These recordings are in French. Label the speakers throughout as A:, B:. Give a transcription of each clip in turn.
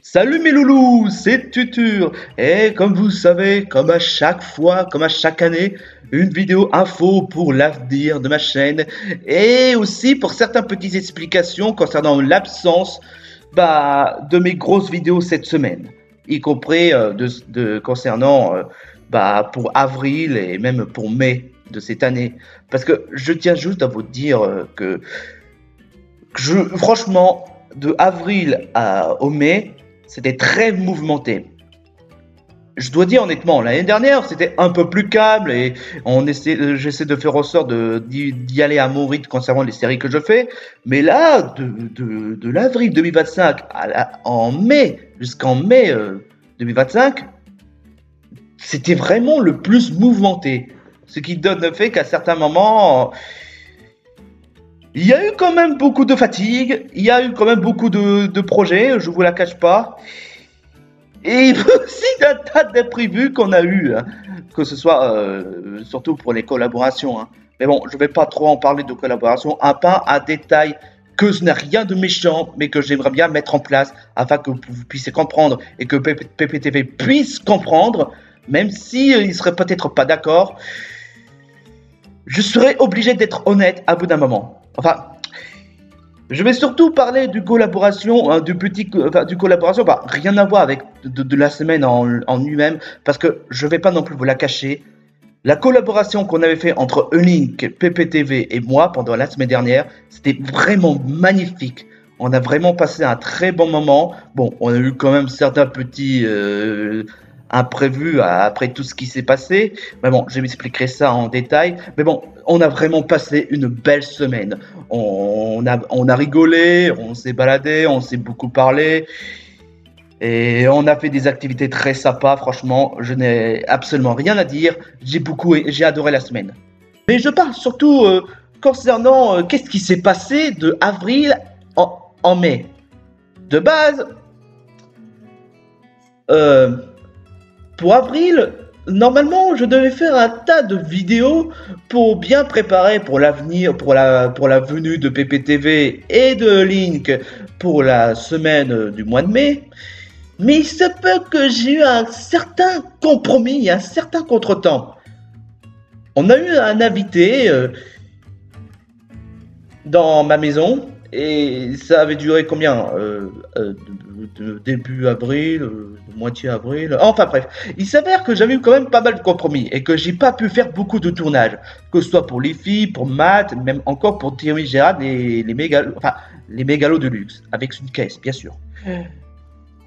A: Salut mes loulous, c'est Tutur. Et comme vous savez, comme à chaque fois, comme à chaque année, une vidéo info pour l'avenir de ma chaîne et aussi pour certaines petites explications concernant l'absence de mes grosses vidéos cette semaine, y compris concernant pour avril et même pour mai de cette année. Parce que je tiens juste à vous dire franchement, de avril au mai, c'était très mouvementé. Je dois dire honnêtement, l'année dernière, c'était un peu plus calme et j'essaie de faire en sorte d'y aller à mon rythme concernant les séries que je fais. Mais là, de l'avril 2025 en mai, jusqu'en mai 2025, c'était vraiment le plus mouvementé. Ce qui donne le fait qu'à certains moments, il y a eu quand même beaucoup de fatigue, il y a eu quand même beaucoup de projets, je vous la cache pas. Et aussi un tas d'imprévus qu'on a eu, hein, que ce soit surtout pour les collaborations. Hein. Mais bon, je vais pas trop en parler de collaboration, à part un détail que ce n'est rien de méchant, mais que j'aimerais bien mettre en place afin que vous puissiez comprendre et que PPTV puisse comprendre, même si il serait peut-être pas d'accord. Je serais obligé d'être honnête à bout d'un moment. Enfin, je vais surtout parler du collaboration, hein, du collaboration, rien à voir avec de la semaine en lui-même, parce que je vais pas non plus vous la cacher. La collaboration qu'on avait fait entre Elink, PPTV et moi pendant la semaine dernière, c'était vraiment magnifique. On a vraiment passé un très bon moment. Bon, on a eu quand même certains petits imprévu après tout ce qui s'est passé. Mais bon, je m'expliquerai ça en détail. Mais bon, on a vraiment passé une belle semaine. On a rigolé, on s'est baladé, on s'est beaucoup parlé. Et on a fait des activités très sympas. Franchement, je n'ai absolument rien à dire. J'ai adoré la semaine. Mais je parle surtout concernant qu'est-ce qui s'est passé de avril en mai. De base, pour avril, normalement, je devais faire un tas de vidéos pour bien préparer pour l'avenir, pour la venue de PPTV et de Link pour la semaine du mois de mai. Mais il se peut que j'ai eu un certain compromis, un certain contretemps. On a eu un invité dans ma maison. Et ça avait duré combien de début avril, moitié avril. Enfin bref, il s'avère que j'avais eu quand même pas mal de compromis et que j'ai pas pu faire beaucoup de tournages, que ce soit pour les filles, pour Matt, même encore pour Thierry Gérard et les mégalos de luxe, avec une caisse bien sûr.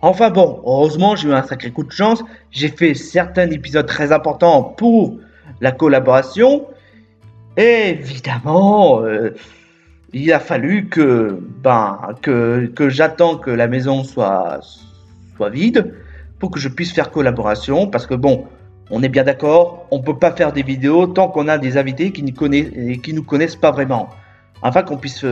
A: Enfin bon, heureusement j'ai eu un sacré coup de chance, j'ai fait certains épisodes très importants pour la collaboration. Et évidemment, il a fallu que j'attends que la maison soit vide pour que je puisse faire collaboration, parce que bon, on est bien d'accord, on peut pas faire des vidéos tant qu'on a des invités qui nous connaissent pas vraiment, afin qu'on puisse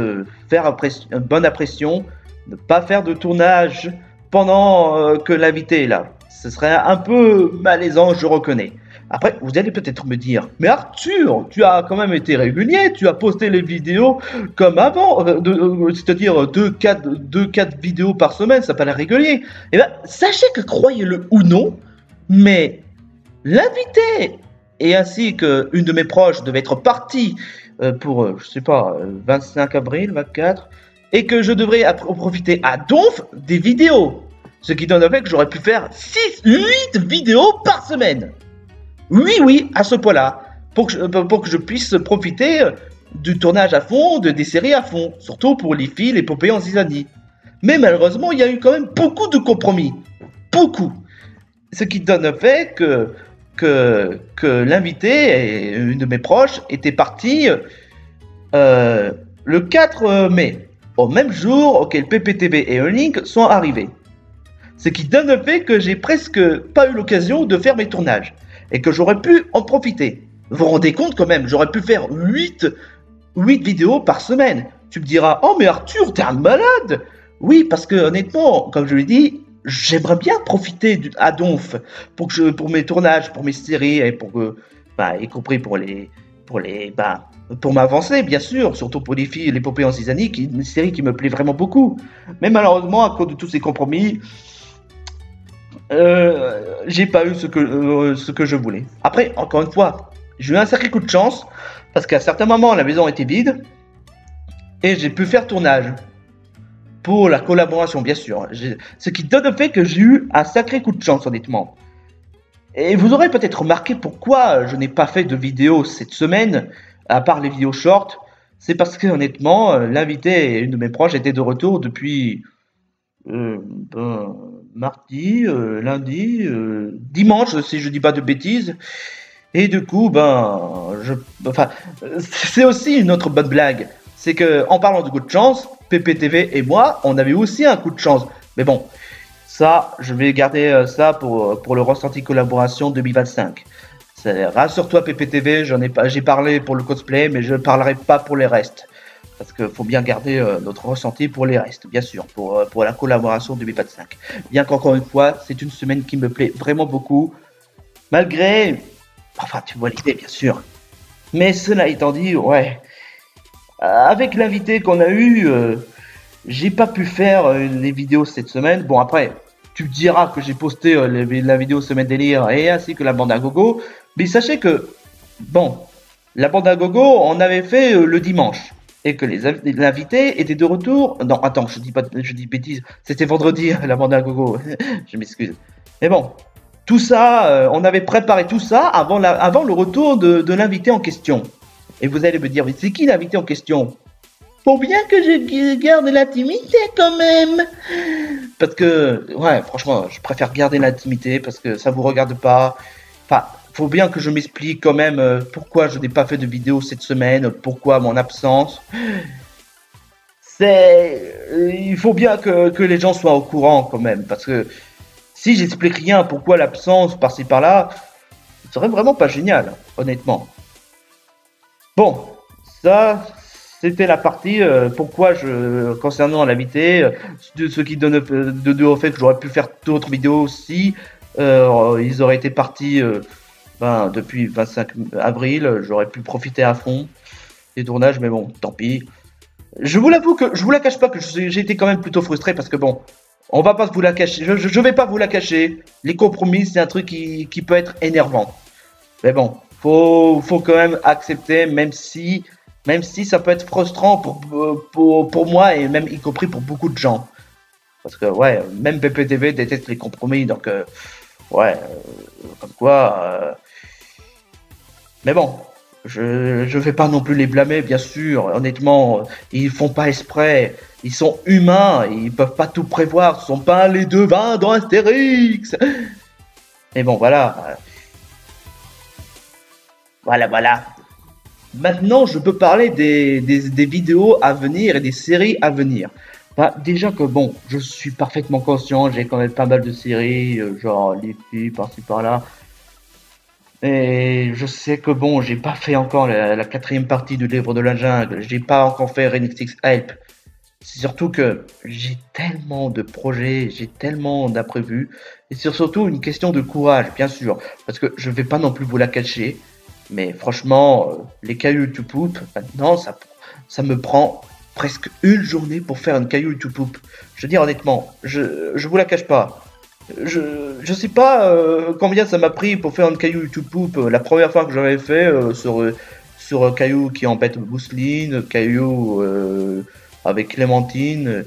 A: faire une bonne impression, ne pas faire de tournage pendant que l'invité est là. Ce serait un peu malaisant, je reconnais. Après, vous allez peut-être me dire, mais Arthur, tu as quand même été régulier, tu as posté les vidéos comme avant, c'est-à-dire 2-4 vidéos par semaine, ça paraît régulier. Eh bien, sachez que, croyez-le ou non, mais l'invité, et ainsi qu'une de mes proches devait être partie pour, je sais pas, 25 avril, 24, et que je devrais profiter à donf des vidéos. Ce qui donne le fait que j'aurais pu faire 6-8 vidéos par semaine. Oui, à ce point-là, pour que je puisse profiter du tournage à fond, des séries à fond, surtout pour les filles, l'épopée en zizanie. Mais malheureusement, il y a eu quand même beaucoup de compromis. Beaucoup. Ce qui donne le fait que l'invité, et une de mes proches, était partie le 4 mai, au même jour auquel PPTV et Elink sont arrivés. Ce qui donne le fait que j'ai presque pas eu l'occasion de faire mes tournages. Et que j'aurais pu en profiter. Vous vous rendez compte quand même, j'aurais pu faire 8 vidéos par semaine. Tu me diras, oh mais Arthur, t'es un malade. Oui, parce que honnêtement, comme je l'ai dit, j'aimerais bien profiter à donf pour mes tournages, pour mes séries, et y compris pour m'avancer, bien sûr, surtout pour les filles, l'épopée en zizanie, qui est une série qui me plaît vraiment beaucoup. Mais malheureusement, à cause de tous ces compromis, j'ai pas eu ce que je voulais. Après, encore une fois, j'ai eu un sacré coup de chance parce qu'à certains moments, la maison était vide et j'ai pu faire tournage pour la collaboration, bien sûr. Ce qui donne le fait que j'ai eu un sacré coup de chance, honnêtement. Et vous aurez peut-être remarqué pourquoi je n'ai pas fait de vidéo cette semaine, à part les vidéos short. C'est parce que, honnêtement, l'invité et une de mes proches étaient de retour depuis ben, mardi, lundi, dimanche, si je dis pas de bêtises. Et du coup, enfin, c'est aussi une autre bonne blague. C'est que, en parlant de coup de chance, PPTV et moi, on avait aussi un coup de chance. Mais bon, ça, je vais garder ça pour le ressenti collaboration 2025. Rassure-toi, PPTV, j'ai parlé pour le cosplay, mais je ne parlerai pas pour les restes. Parce qu'il faut bien garder notre ressenti pour les restes, bien sûr, pour la collaboration 2025. Bien qu'encore une fois, c'est une semaine qui me plaît vraiment beaucoup, malgré... Enfin, tu vois l'idée, bien sûr. Mais cela étant dit, ouais, avec l'invité qu'on a eu, j'ai pas pu faire les vidéos cette semaine. Bon, après, tu diras que j'ai posté la vidéo Semaine Délire et ainsi que la bande à gogo. Mais sachez que, bon, la bande à gogo, on avait fait le dimanche. Et que l'invité était de retour. Non, attends, je dis bêtise. C'était vendredi, la bande à gogo. Je m'excuse. Mais bon, tout ça, on avait préparé tout ça avant le retour de l'invité en question. Et vous allez me dire, mais c'est qui l'invité en question? Faut bien que je garde l'intimité quand même. Parce que, ouais, franchement, je préfère garder l'intimité parce que ça vous regarde pas. Enfin, faut bien que je m'explique quand même pourquoi je n'ai pas fait de vidéo cette semaine, pourquoi mon absence. Il faut bien que les gens soient au courant quand même, parce que si j'explique rien, pourquoi l'absence par-ci par-là, ce serait vraiment pas génial, honnêtement. Bon, ça, c'était la partie pourquoi concernant l'invité, de ce qui donne au fait que j'aurais pu faire d'autres vidéos aussi. Ils auraient été partis depuis 25 avril, j'aurais pu profiter à fond des tournages, mais bon, tant pis. Je vous l'avoue que je vous la cache pas que j'ai été quand même plutôt frustré parce que bon, on va pas vous la cacher, je vais pas vous la cacher. Les compromis, c'est un truc qui peut être énervant. Mais bon, faut quand même accepter, même si ça peut être frustrant pour moi et même y compris pour beaucoup de gens. Parce que ouais, même PPTV déteste les compromis, donc ouais, comme quoi. Mais bon, je vais pas non plus les blâmer, bien sûr. Honnêtement, ils font pas exprès. Ils sont humains, ils peuvent pas tout prévoir. Ce sont pas les devins dans Astérix. Mais bon, voilà. Voilà. Maintenant, je peux parler des vidéos à venir et des séries à venir. Bah, déjà que bon, je suis parfaitement conscient, j'ai quand même pas mal de séries, genre les filles par-ci par-là. Et je sais que bon, j'ai pas fait encore la quatrième partie du livre de la jungle, j'ai pas encore fait Renix Help. C'est surtout que j'ai tellement de projets, j'ai tellement d'imprévus, et c'est surtout une question de courage, bien sûr, parce que je vais pas non plus vous la cacher, mais franchement, les cailloux to poop, maintenant, ça me prend presque une journée pour faire une caillou to poop. Je veux dire honnêtement, je vous la cache pas. Je sais pas combien ça m'a pris pour faire une caillou to poop la première fois que j'avais fait sur caillou qui embête Mousseline, caillou avec Clémentine,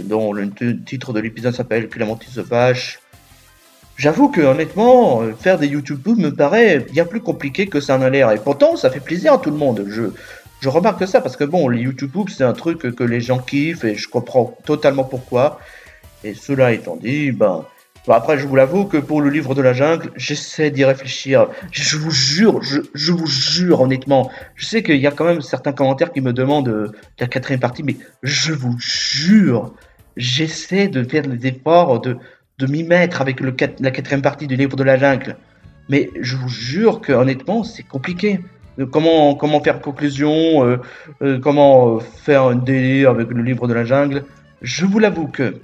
A: dont le titre de l'épisode s'appelle Clémentine se fâche. J'avoue que honnêtement, faire des YouTube me paraît bien plus compliqué que ça en a l'air. Et pourtant, ça fait plaisir à tout le monde. Je remarque ça parce que bon, les YouTube c'est un truc que les gens kiffent et je comprends totalement pourquoi. Et cela étant dit, après je vous l'avoue que pour le livre de la jungle, j'essaie d'y réfléchir. Je vous jure, je vous jure honnêtement. Je sais qu'il y a quand même certains commentaires qui me demandent la quatrième partie, mais je vous jure, j'essaie de faire des efforts, de m'y mettre avec la quatrième partie du livre de la jungle. Mais je vous jure que honnêtement, c'est compliqué. Comment faire conclusion, comment faire un délire avec le livre de la jungle. Je vous l'avoue que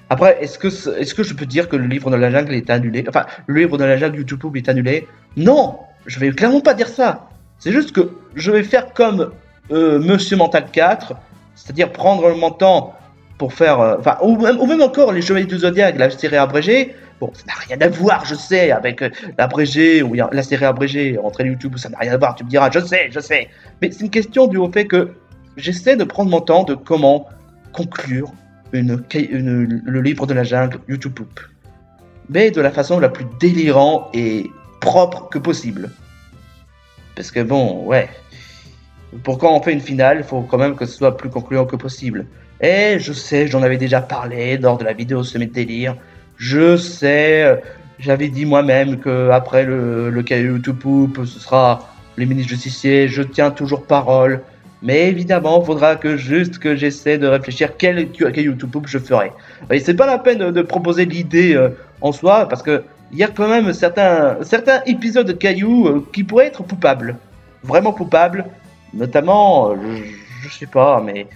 A: après, est-ce que je peux dire que le livre de la jungle est annulé? Enfin, le livre de la jungle YouTube est annulé? Non, je vais clairement pas dire ça. C'est juste que je vais faire comme Monsieur Mental 4, c'est-à-dire prendre mon temps pour faire, enfin, ou même encore les Chevaliers du Zodiaque, la série abrégée. Bon, ça n'a rien à voir, je sais, avec l'abrégé ou la série abrégée entre YouTube, ça n'a rien à voir. Tu me diras, je sais. Mais c'est une question du fait que j'essaie de prendre mon temps de comment conclure le livre de la jungle YouTube Poop, mais de la façon la plus délirante et propre que possible. Parce que bon, ouais, pour quand on fait une finale, il faut quand même que ce soit plus concluant que possible. Et je sais, j'en avais déjà parlé lors de la vidéo Semer de délire. Je sais, j'avais dit moi-même que après le caillou YouTube Poop, ce sera les mini-justiciers. Je tiens toujours parole. Mais évidemment, il faudra que j'essaie de réfléchir quel YouTube Poop je ferai. Et c'est pas la peine de proposer l'idée en soi, parce que il y a quand même certains épisodes de Caillou qui pourraient être poupables. Vraiment poupables. Notamment, je sais pas, mais...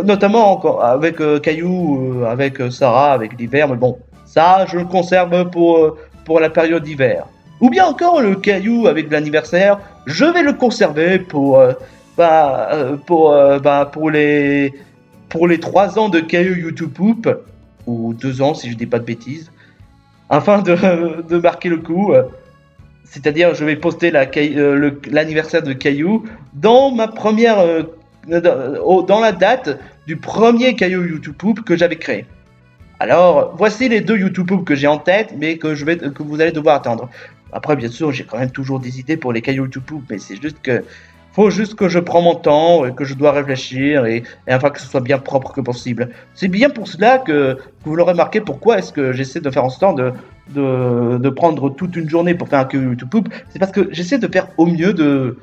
A: notamment avec Caillou, avec Sarah, avec l'hiver, mais bon, ça, je le conserve pour la période d'hiver. Ou bien encore le Caillou avec l'anniversaire, je vais le conserver pour les 3 ans de Caillou YouTube Poop, ou 2 ans si je dis pas de bêtises, afin de marquer le coup. C'est-à-dire, je vais poster l'anniversaire de Caillou dans ma première, dans la date du premier Caillou YouTube Poop que j'avais créé. Alors, voici les 2 YouTube Poop que j'ai en tête, mais que vous allez devoir attendre. Après, bien sûr, j'ai quand même toujours des idées pour les Caillou YouTube Poop, mais c'est juste que faut juste que je prends mon temps et que je dois réfléchir et afin que ce soit bien propre que possible. C'est bien pour cela que vous l'aurez remarqué, pourquoi est-ce que j'essaie de faire en sorte de prendre toute une journée pour faire un caillou YouTube Poop. C'est parce que j'essaie de faire au mieux de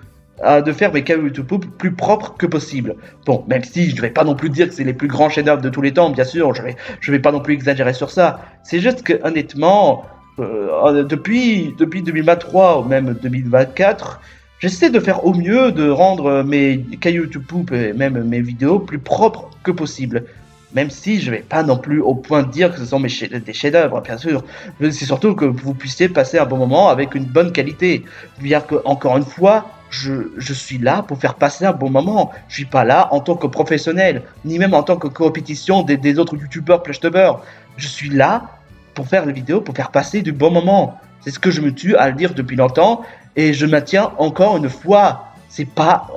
A: faire mes cailloux YouTube Poop plus propres que possible. Bon, même si je ne vais pas non plus dire que c'est les plus grands chefs-d'œuvre de tous les temps, bien sûr, je vais pas non plus exagérer sur ça. C'est juste que honnêtement, depuis 2023 ou même 2024, j'essaie de faire au mieux de rendre mes cailloux YouTube Poop et même mes vidéos plus propres que possible. Même si je vais pas non plus au point de dire que ce sont des chefs-d'œuvre, bien sûr. C'est surtout que vous puissiez passer un bon moment avec une bonne qualité. Bien que, encore une fois, je suis là pour faire passer un bon moment. Je suis pas là en tant que professionnel, ni même en tant que compétition des autres youtubeurs, plushtubers. Je suis là pour faire les vidéos, pour faire passer du bon moment. C'est ce que je me tue à le dire depuis longtemps, et je maintiens encore une fois. C'est pas,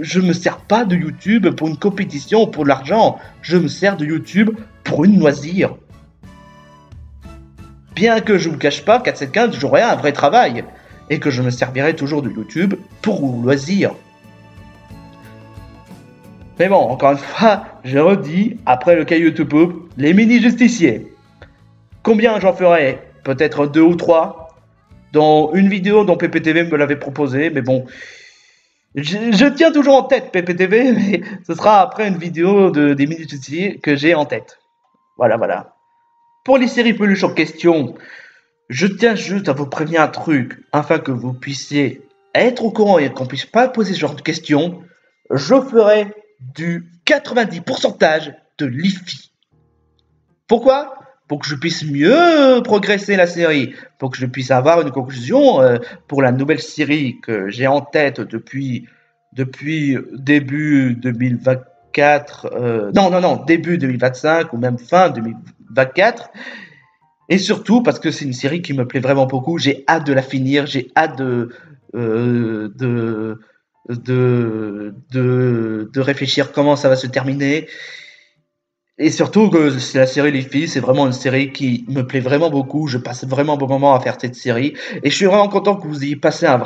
A: je me sers pas de YouTube pour une compétition ou pour de l'argent. Je me sers de YouTube pour une loisir. Bien que je vous cache pas qu'à 475, j'aurai un vrai travail et que je me servirai toujours de YouTube pour loisir. Mais bon, encore une fois, je redis, après le caillou YouTube Poop, les mini-justiciers. Combien j'en ferai? Peut-être 2 ou 3. Dans une vidéo dont PPTV me l'avait proposé, mais bon, je tiens toujours en tête PPTV, mais ce sera après une vidéo des mini-justiciers que j'ai en tête. Voilà. Pour les séries peluches en question, je tiens juste à vous prévenir un truc, afin que vous puissiez être au courant et qu'on puisse pas poser ce genre de questions. Je ferai du 90% de l'IFI. Pourquoi? Pour que je puisse mieux progresser la série, pour que je puisse avoir une conclusion pour la nouvelle série que j'ai en tête depuis début 2024, début 2025 ou même fin 2024. Et surtout parce que c'est une série qui me plaît vraiment beaucoup, j'ai hâte de la finir, j'ai hâte de réfléchir comment ça va se terminer. Et surtout que c'est la série Les Filles, c'est vraiment une série qui me plaît vraiment beaucoup. Je passe vraiment un bon moment à faire cette série. Et je suis vraiment content que vous ayez passé un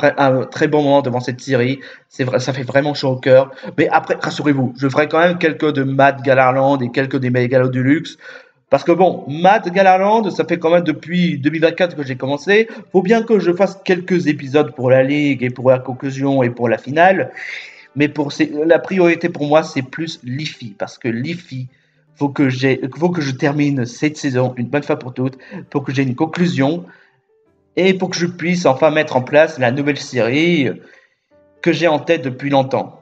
A: très bon moment devant cette série. C'est vrai, ça fait vraiment chaud au cœur. Mais après, rassurez-vous, je ferai quand même quelques de Matt Gallarland et quelques des Mégalos Deluxe. Parce que bon, Matt Gallarland, ça fait quand même depuis 2024 que j'ai commencé. Faut bien que je fasse quelques épisodes pour la Ligue et pour la conclusion et pour la finale. Mais la priorité pour moi, c'est plus l'IFI. Parce que l'IFI, faut que je termine cette saison une bonne fois pour toutes, pour que j'ai une conclusion et pour que je puisse enfin mettre en place la nouvelle série que j'ai en tête depuis longtemps.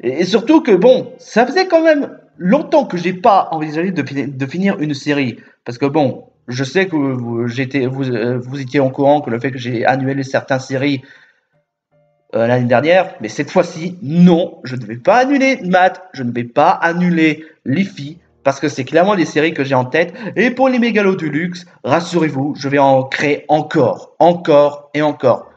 A: Et surtout que bon, ça faisait quand même longtemps que j'ai pas envisagé de finir une série, parce que bon, je sais que vous étiez au courant que le fait que j'ai annulé certaines séries l'année dernière, mais cette fois-ci, non, je ne vais pas annuler Matt, je ne vais pas annuler Leafy, parce que c'est clairement les séries que j'ai en tête. Et pour les mégalos du luxe, rassurez-vous, je vais en créer encore, encore et encore.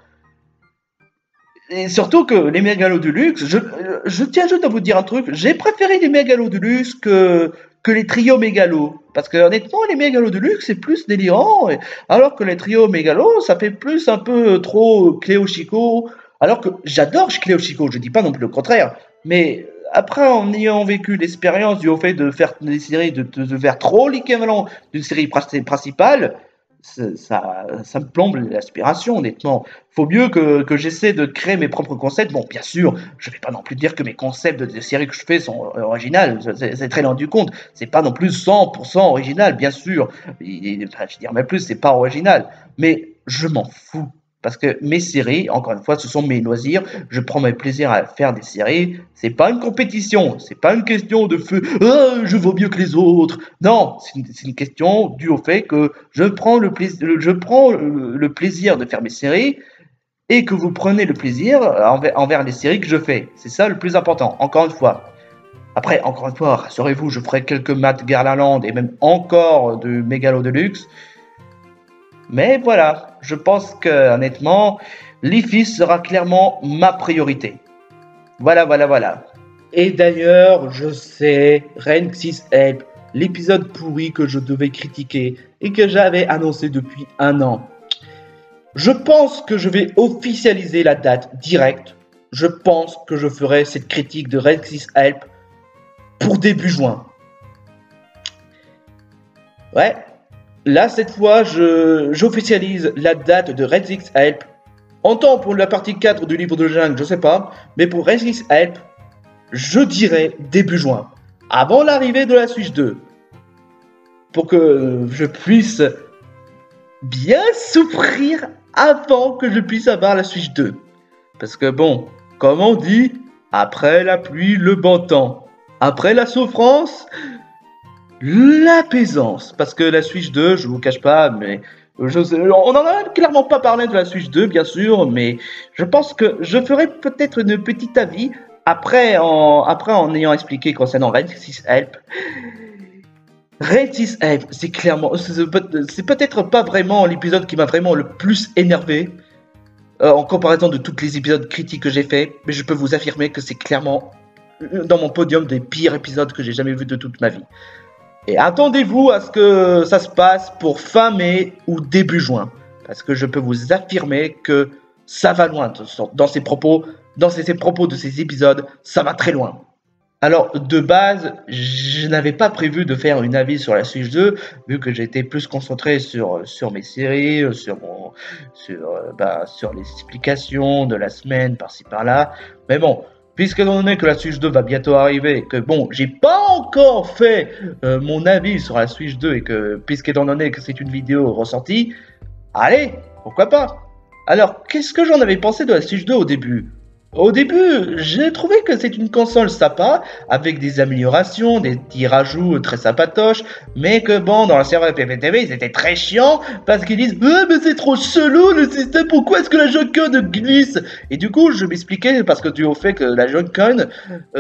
A: Et surtout que les mégalos du luxe, je tiens juste à vous dire un truc, j'ai préféré les mégalos du luxe que les trios mégalos. Parce que honnêtement, les mégalos du luxe, c'est plus délirant, alors que les trios mégalos, ça fait plus un peu trop Cléo Chico. Alors que j'adore Cléo Chico, je dis pas non plus le contraire. Mais après, en ayant vécu l'expérience du fait de faire des séries, de faire trop l'équivalent d'une série principale, ça me plombe l'aspiration, honnêtement. Faut mieux que j'essaie de créer mes propres concepts. Bon, bien sûr, je vais pas non plus dire que mes concepts de séries que je fais sont originales. C'est très loin du compte. C'est pas non plus 100% original, bien sûr. Enfin, je dirais même plus, c'est pas original. Mais je m'en fous. Parce que mes séries, encore une fois, ce sont mes loisirs. Je prends mes plaisirs à faire des séries. C'est pas une compétition. C'est pas une question de feu. Ah, je vaux mieux que les autres. Non, c'est une question due au fait que je prends le plaisir de faire mes séries et que vous prenez le plaisir envers les séries que je fais. C'est ça le plus important. Encore une fois. Après, encore une fois, rassurez-vous, je ferai quelques Matt Garland et même encore de Mégalo Deluxe. Mais voilà, je pense que honnêtement, Leafy sera clairement ma priorité. Voilà, voilà, voilà. Et d'ailleurs, je sais, Rain 6 Help, l'épisode pourri que je devais critiquer et que j'avais annoncé depuis un an. Je pense que je vais officialiser la date directe. Je pense que je ferai cette critique de Rain 6 Help pour début juin. Ouais. Là, cette fois, j'officialise la date de Red Six Help. En temps pour la partie 4 du livre de jungle, je sais pas. Mais pour Red Six Help, je dirais début juin. Avant l'arrivée de la Switch 2. Pour que je puisse bien souffrir avant que je puisse avoir la Switch 2. Parce que bon, comme on dit, après la pluie, le bon temps. Après la souffrance, l'apaisance, parce que la Switch 2, je vous cache pas, mais on en a clairement pas parlé de la Switch 2, bien sûr, mais je pense que je ferai peut-être une petite avis après en ayant expliqué concernant Raid 6 Help. Raid 6 Help, c'est clairement, c'est peut-être pas vraiment l'épisode qui m'a vraiment le plus énervé en comparaison de tous les épisodes critiques que j'ai fait, mais je peux vous affirmer que c'est clairement dans mon podium des pires épisodes que j'ai jamais vus de toute ma vie. Et attendez-vous à ce que ça se passe pour fin mai ou début juin. Parce que je peux vous affirmer que ça va loin dans ses propos, ses propos de ces épisodes, ça va très loin. Alors, de base, je n'avais pas prévu de faire une avis sur la Switch 2, vu que j'étais plus concentré sur mes séries, sur les explications de la semaine, par-ci par-là. Mais bon, puisque étant donné que la Switch 2 va bientôt arriver, et que bon, j'ai pas encore fait mon avis sur la Switch 2, et que puisqu'étant donné que c'est une vidéo ressortie, allez, pourquoi pas. Alors, qu'est-ce que j'en avais pensé de la Switch 2 au début? Au début, j'ai trouvé que c'est une console sympa, avec des améliorations, des petits rajouts très sympatoches, mais que bon, dans la série PPTV, ils étaient très chiants, parce qu'ils disent « Ah, mais c'est trop chelou le système, pourquoi est-ce que la Joy-Con glisse ?» Et du coup, je m'expliquais, parce que dû au fait que la Joy-Con,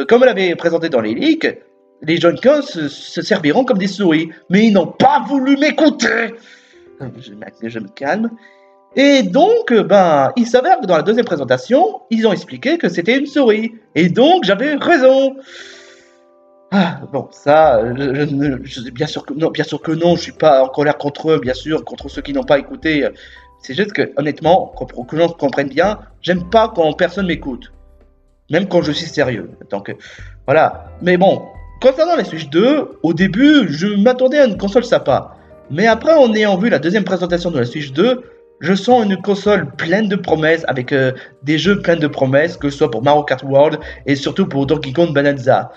A: comme elle avait présenté dans les leaks, les Joy-Con se serviront comme des souris, mais ils n'ont pas voulu m'écouter. Je me calme. Et donc, il s'avère que dans la deuxième présentation, ils ont expliqué que c'était une souris. Et donc, j'avais raison. Ah, bon, ça, bien sûr que non, je suis pas en colère contre eux, bien sûr, contre ceux qui n'ont pas écouté. C'est juste que, honnêtement, pour que l'on comprenne bien, j'aime pas quand personne m'écoute. Même quand je suis sérieux. Donc, voilà. Mais bon, concernant la Switch 2, au début, je m'attendais à une console sympa. Mais après, en ayant vu la deuxième présentation de la Switch 2, je sens une console pleine de promesses, avec des jeux pleins de promesses, que ce soit pour Mario Kart World et surtout pour Donkey Kong Bonanza.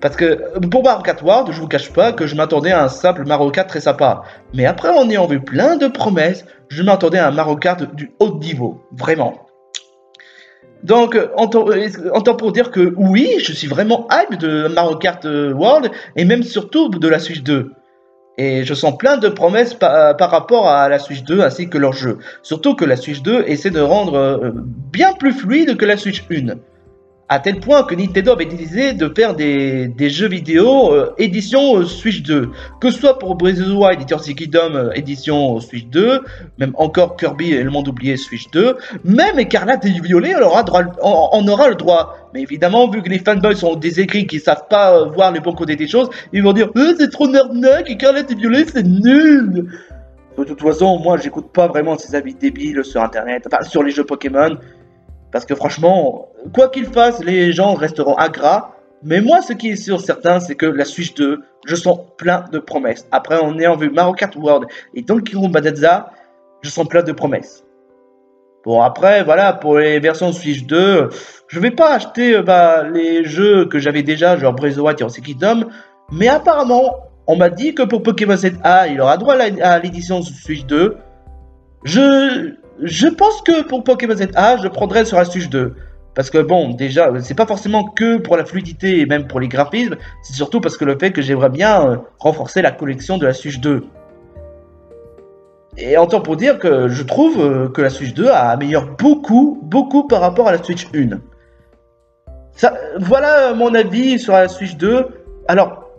A: Parce que pour Mario Kart World, je vous cache pas que je m'attendais à un simple Mario Kart très sympa. Mais après, en ayant vu plein de promesses, je m'attendais à un Mario Kart du haut niveau. Vraiment. Donc, en temps pour dire que oui, je suis vraiment hype de Mario Kart World et même surtout de la Switch 2. Et je sens plein de promesses par rapport à la Switch 2 ainsi que leur jeu. Surtout que la Switch 2 essaie de rendre bien plus fluide que la Switch 1. À tel point que Nintendo avait décidé de faire des jeux vidéo édition Switch 2. Que ce soit pour Breath of the Wild et Tears of the Kingdom édition Switch 2, même encore Kirby et le monde oublié Switch 2, même Écarlate et Violet on aura le droit. Mais évidemment, vu que les fanboys sont des écrits qui savent pas voir les bons côtés des choses, ils vont dire c'est trop nerd, Écarlate et Violet c'est nul. De toute façon, moi j'écoute pas vraiment ces avis débiles sur internet, enfin sur les jeux Pokémon. Parce que franchement, quoi qu'il fasse, les gens resteront aggras. Mais moi, ce qui est sûr certain, c'est que la Switch 2, je sens plein de promesses. Après, en ayant vu Mario Kart World et Donkey Kong Bonanza, je sens plein de promesses. Bon, après, voilà, pour les versions Switch 2, je vais pas acheter les jeux que j'avais déjà, genre Breath of the Wild et Tears of the Kingdom. Mais apparemment, on m'a dit que pour Pokémon ZA, il aura droit à l'édition Switch 2. Je pense que pour Pokémon ZA, je prendrai sur la Switch 2. Parce que bon, déjà, c'est pas forcément que pour la fluidité et même pour les graphismes, c'est surtout parce que le fait que j'aimerais bien renforcer la collection de la Switch 2. Et en temps pour dire que je trouve que la Switch 2 améliore beaucoup par rapport à la Switch 1. Voilà mon avis sur la Switch 2. Alors,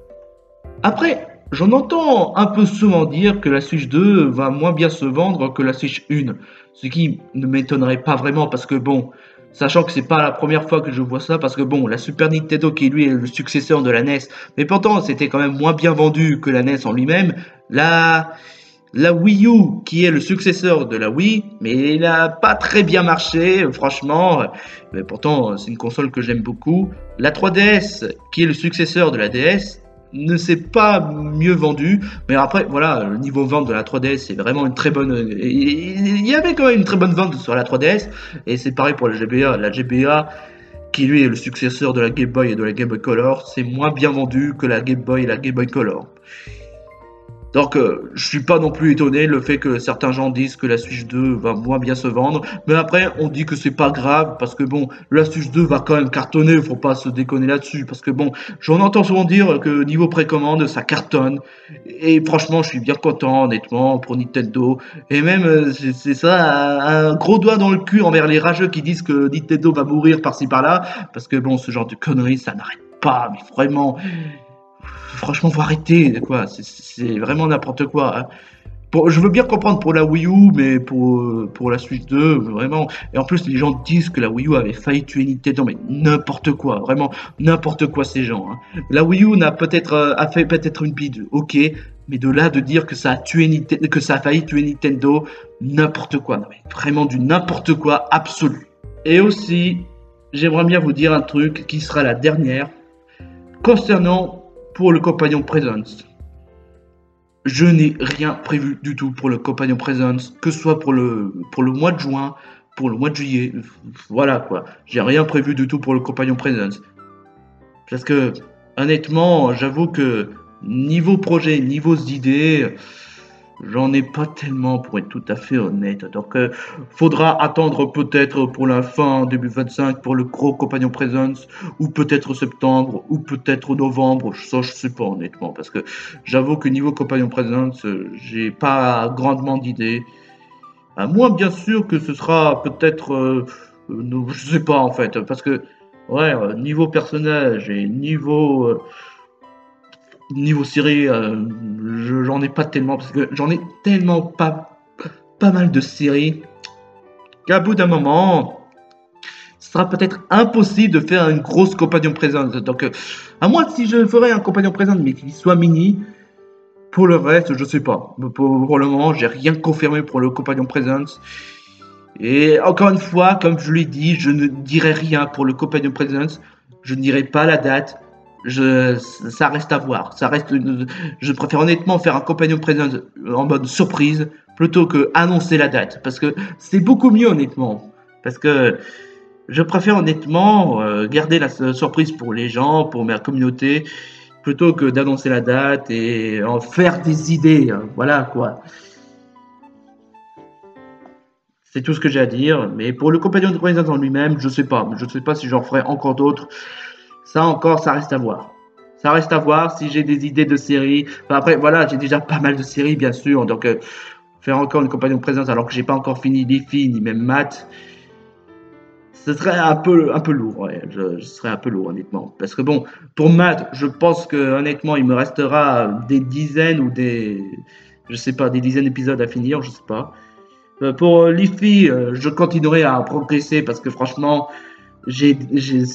A: après, j'en entends un peu souvent dire que la Switch 2 va moins bien se vendre que la Switch 1. Ce qui ne m'étonnerait pas vraiment parce que bon, sachant que c'est pas la première fois que je vois ça, parce que bon, la Super Nintendo qui lui est le successeur de la NES, mais pourtant c'était quand même moins bien vendu que la NES en lui-même. La Wii U qui est le successeur de la Wii, mais il n'a pas très bien marché, franchement. Mais pourtant, c'est une console que j'aime beaucoup. La 3DS qui est le successeur de la DS ne s'est pas mieux vendu, mais après voilà, le niveau vente de la 3DS c'est vraiment une très bonne, il y avait quand même une très bonne vente sur la 3DS, et c'est pareil pour la GBA qui lui est le successeur de la Game Boy et de la Game Boy Color, c'est moins bien vendu que la Game Boy et la Game Boy Color. Donc je suis pas non plus étonné le fait que certains gens disent que la Switch 2 va moins bien se vendre, mais après on dit que c'est pas grave parce que bon, la Switch 2 va quand même cartonner, faut pas se déconner là-dessus parce que bon, j'en entends souvent dire que niveau précommande ça cartonne et franchement je suis bien content honnêtement pour Nintendo et même c'est ça un gros doigt dans le cul envers les rageux qui disent que Nintendo va mourir par-ci par-là parce que bon ce genre de conneries ça n'arrête pas mais vraiment. Franchement, faut arrêter, quoi. C'est vraiment n'importe quoi, hein. Je veux bien comprendre pour la Wii U, mais pour la Switch 2, vraiment. Et en plus, les gens disent que la Wii U avait failli tuer Nintendo, mais n'importe quoi, vraiment, n'importe quoi ces gens, hein. La Wii U a fait peut-être une bide, ok, mais de là de dire que ça a que ça a failli tuer Nintendo, n'importe quoi, non, mais vraiment du n'importe quoi absolu. Et aussi, j'aimerais bien vous dire un truc qui sera la dernière concernant pour le compagnon Presence. Je n'ai rien prévu du tout pour le compagnon Presence, que ce soit pour le mois de juin, pour le mois de juillet. Voilà quoi. J'ai rien prévu du tout pour le compagnon Presence. Parce que, honnêtement, j'avoue que niveau projet, niveau idées, j'en ai pas tellement pour être tout à fait honnête. Donc, faudra attendre peut-être pour la fin début 25 pour le gros compagnon Presence, ou peut-être septembre, ou peut-être novembre. Ça, je sais pas honnêtement, parce que j'avoue que niveau compagnon Presence, j'ai pas grandement d'idées. À moins bien sûr que ce sera peut-être, je sais pas en fait, parce que ouais, niveau personnage et niveau série, j'en ai pas tellement, parce que j'en ai tellement pas mal de séries, qu'à bout d'un moment, ce sera peut-être impossible de faire une grosse compagnon présente. Donc, à moins si je ferais un compagnon présente, mais qu'il soit mini, pour le reste, je sais pas. Pour le moment, j'ai rien confirmé pour le compagnon présente. Et encore une fois, comme je l'ai dit, je ne dirai rien pour le compagnon présence. Je ne dirai pas la date. Ça reste à voir. Je préfère honnêtement faire un compagnon présent en mode surprise plutôt que annoncer la date. Parce que c'est beaucoup mieux honnêtement. Parce que je préfère honnêtement garder la surprise pour les gens, pour ma communauté, plutôt que d'annoncer la date et en faire des idées, hein. Voilà quoi. C'est tout ce que j'ai à dire. Mais pour le compagnon de présence en lui-même, je sais pas. Je sais pas si j'en ferai encore d'autres. Ça encore, ça reste à voir. Ça reste à voir si j'ai des idées de séries. Enfin, après, voilà, j'ai déjà pas mal de séries, bien sûr. Donc, faire encore une compagnon de présence alors que j'ai pas encore fini les filles ni même maths, ce serait un peu lourd. Ouais. Je serais un peu lourd, honnêtement. Parce que bon, pour maths, je pense que honnêtement, il me restera des dizaines ou je sais pas, des dizaines d'épisodes à finir, je sais pas. Pour Leafy, je continuerai à progresser parce que franchement, c'est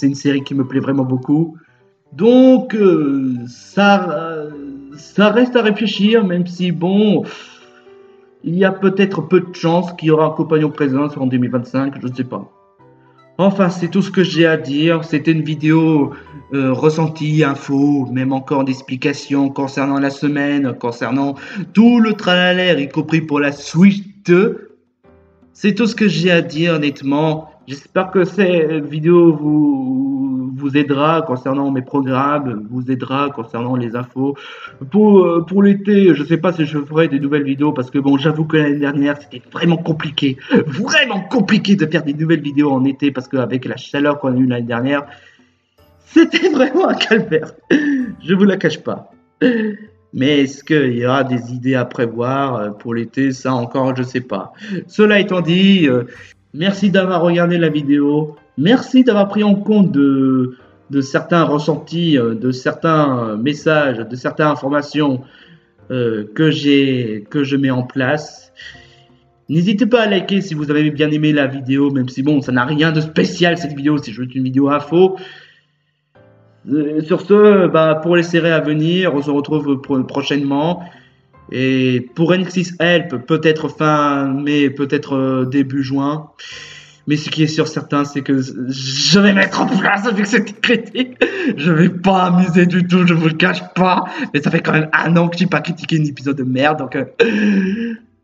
A: une série qui me plaît vraiment beaucoup. Donc, ça reste à réfléchir, même si, bon, il y a peut-être peu de chances qu'il y aura un compagnon présent en 2025, je ne sais pas. Enfin, c'est tout ce que j'ai à dire. C'était une vidéo ressentie, info, même encore d'explications concernant la semaine, concernant tout le tralala, y compris pour la suite. C'est tout ce que j'ai à dire, honnêtement. J'espère que cette vidéo vous aidera concernant mes programmes, vous aidera concernant les infos. Pour l'été, je ne sais pas si je ferai des nouvelles vidéos parce que bon, j'avoue que l'année dernière, c'était vraiment compliqué de faire des nouvelles vidéos en été parce qu'avec la chaleur qu'on a eue l'année dernière, c'était vraiment un calvaire. Je vous la cache pas. Mais est-ce qu'il y aura des idées à prévoir pour l'été? Ça encore, je sais pas. Cela étant dit, merci d'avoir regardé la vidéo. Merci d'avoir pris en compte de certains ressentis, de certains messages, de certaines informations que je mets en place. N'hésitez pas à liker si vous avez bien aimé la vidéo, même si bon, ça n'a rien de spécial cette vidéo, c'est juste une vidéo info. Sur ce, bah, pour les séries à venir, on se retrouve prochainement. Et pour NX Help, peut-être fin mai, peut-être début juin. Mais ce qui est sûr certain, c'est que je vais mettre en place avec cette critique. Je vais pas amuser du tout, je vous le cache pas. Mais ça fait quand même un an que j'ai pas critiqué un épisode de merde. Donc,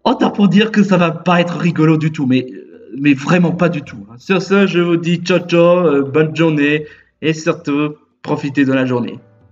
A: autant pour dire que ça va pas être rigolo du tout. Mais vraiment pas du tout. Sur ce, je vous dis ciao ciao, bonne journée. Et surtout, profitez de la journée.